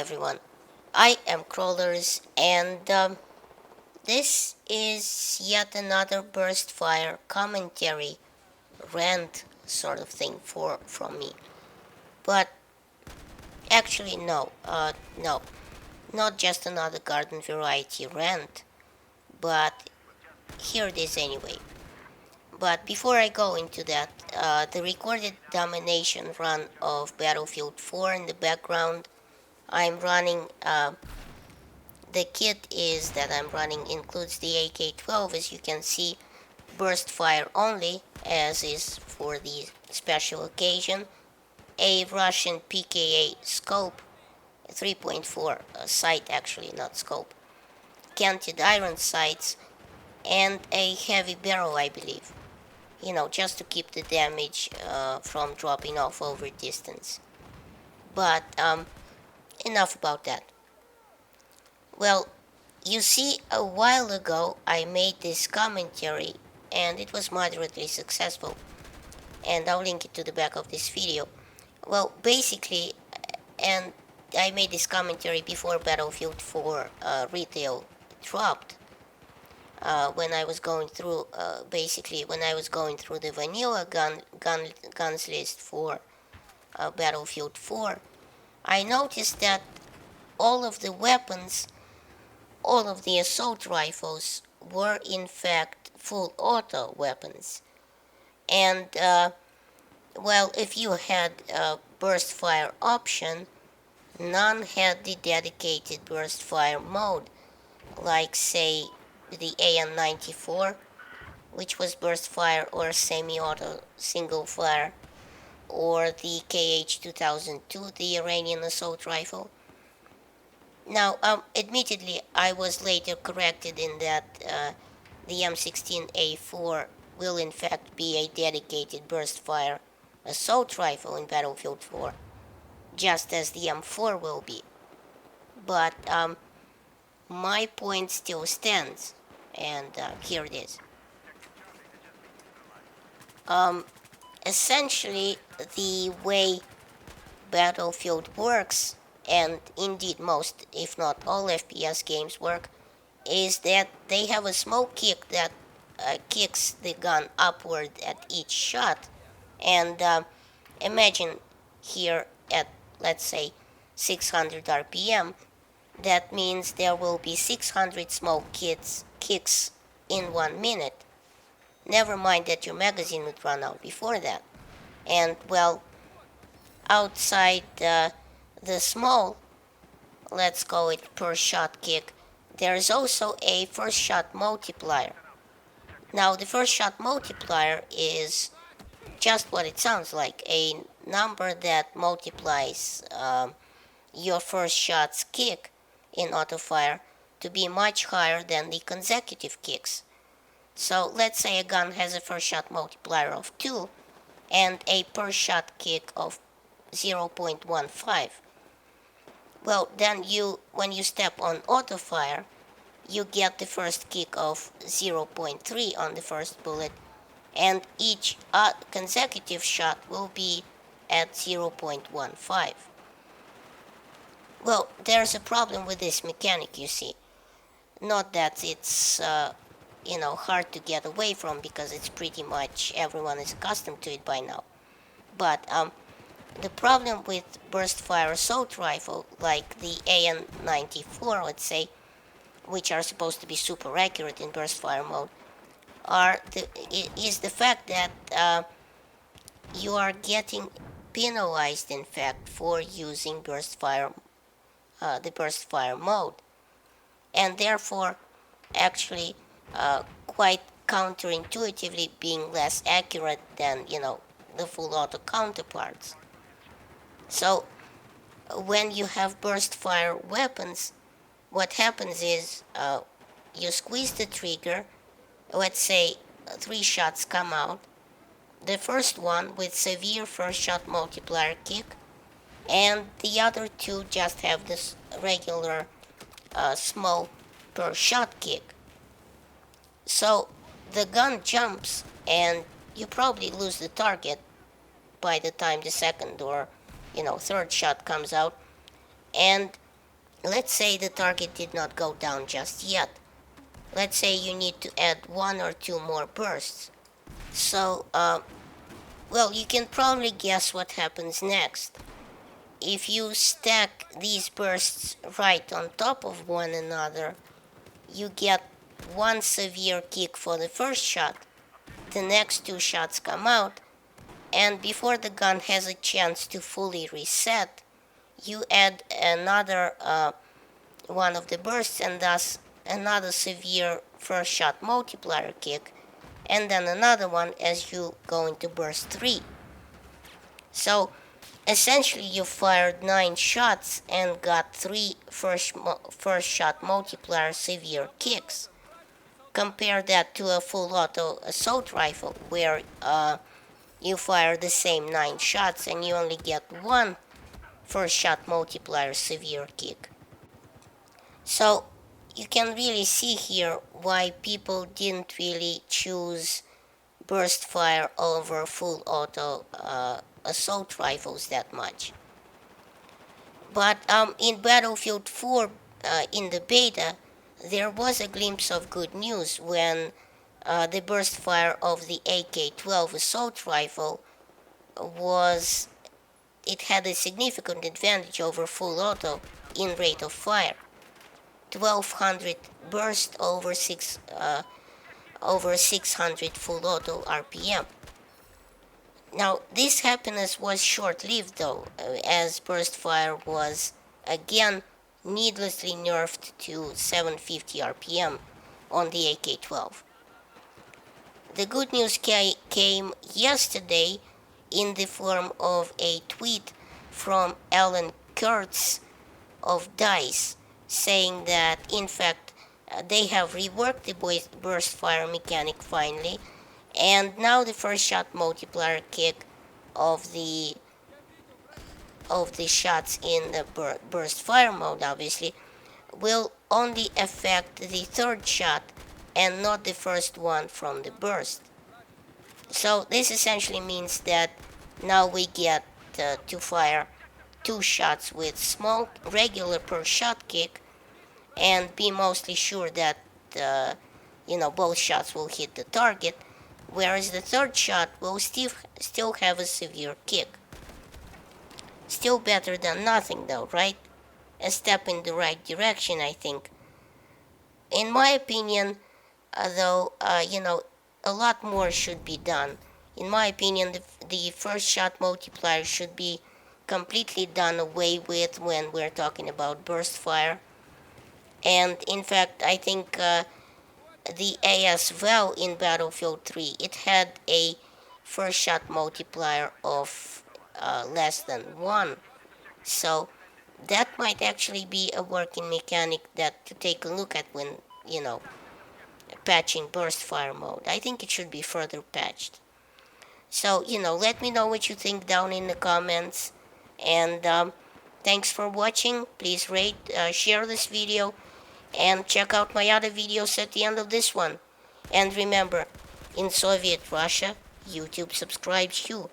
everyone. I am Crawlers, and this is yet another burst fire commentary rant sort of thing from me. But actually, no, not just another garden variety rant, but here it is anyway. But before I go into that, the recorded domination run of Battlefield 4 in the background, I'm running. The kit is that I'm running includes the AK-12, as you can see, burst fire only, as is for the special occasion, a Russian PKA scope, 3.4 sight actually, not scope, canted iron sights, and a heavy barrel, I believe. Just to keep the damage from dropping off over distance. But enough about that. Well, you see, a while ago I made this commentary and it was moderately successful, and I'll link it to the back of this video. Well, basically, and I made this commentary before Battlefield 4 retail dropped. When I was going through, when I was going through the vanilla guns list for Battlefield 4, I noticed that all of the weapons, all of the assault rifles were in fact full auto weapons. And well, if you had a burst fire option, none had the dedicated burst fire mode, like say the AN-94, which was burst fire or semi-auto single fire, or the KH-2002, the Iranian assault rifle. Now, admittedly, I was later corrected in that the M16A4 will in fact be a dedicated burst fire assault rifle in Battlefield 4, just as the M4 will be. But my point still stands, and here it is. Essentially, the way Battlefield works, and indeed most, if not all FPS games work, is that they have a smoke kick that kicks the gun upward at each shot. And imagine here at, let's say, 600 RPM, that means there will be 600 smoke kicks in 1 minute. Never mind that your magazine would run out before that. And well, outside the small, let's call it per shot kick, there is also a first shot multiplier. Now, the first shot multiplier is just what it sounds like, a number that multiplies your first shot's kick in autofire to be much higher than the consecutive kicks. So let's say a gun has a first shot multiplier of 2 and a per shot kick of 0.15. Well, then when you step on autofire, you get the first kick of 0.3 on the first bullet, and each consecutive shot will be at 0.15. Well, there's a problem with this mechanic, you see. Not that it's hard to get away from, because it's pretty much everyone is accustomed to it by now. But the problem with burst fire assault rifle, like the AN-94, let's say, which are supposed to be super accurate in burst fire mode, is the fact that you are getting penalized, in fact, for using the burst fire mode, and therefore actually quite counterintuitively being less accurate than the full auto counterparts. So when you have burst fire weapons, what happens is you squeeze the trigger, let's say 3 shots come out, the first one with severe first shot multiplier kick, and the other 2 just have this regular small per shot kick. So the gun jumps and you probably lose the target by the time the second or third shot comes out, and let's say the target did not go down just yet. Let's say you need to add one or two more bursts. So, well, you can probably guess what happens next. If you stack these bursts right on top of one another, you get one severe kick for the first shot. The next two shots come out, and before the gun has a chance to fully reset, you add another one of the bursts, and thus another severe first shot multiplier kick, and then another one as you go into burst 3. So essentially you fired 9 shots and got 3 first shot multiplier severe kicks. Compare that to a full auto assault rifle where you fire the same 9 shots and you only get 1 first shot multiplier severe kick. So you can really see here why people didn't really choose burst fire over full auto assault rifles that much. But in Battlefield 4, in the beta, there was a glimpse of good news when the burst fire of the AK-12 assault rifle it had a significant advantage over full auto in rate of fire. 1200 burst over 600 full auto RPM. Now, this happiness was short-lived though, as burst fire was again needlessly nerfed to 750 RPM on the AK-12. The good news came yesterday in the form of a tweet from Alan Kurtz of DICE, saying that in fact they have reworked the burst fire mechanic finally, and now the first shot multiplier kick of the shots in the burst fire mode obviously will only affect the third shot and not the first one from the burst. So this essentially means that now we get to fire 2 shots with small regular per shot kick and be mostly sure that both shots will hit the target, whereas the third shot will still have a severe kick. Still better than nothing though, right? A step in the right direction, I think. In my opinion, though, a lot more should be done. In my opinion, the first shot multiplier should be completely done away with when we're talking about burst fire. And in fact, I think the AS-VAL in Battlefield 3, it had a first shot multiplier of less than 1. So that might actually be a working mechanic that to take a look at when, patching burst fire mode. I think it should be further patched. So, let me know what you think down in the comments. And thanks for watching. Please rate, share this video, and check out my other videos at the end of this one. And remember, in Soviet Russia, YouTube subscribes you.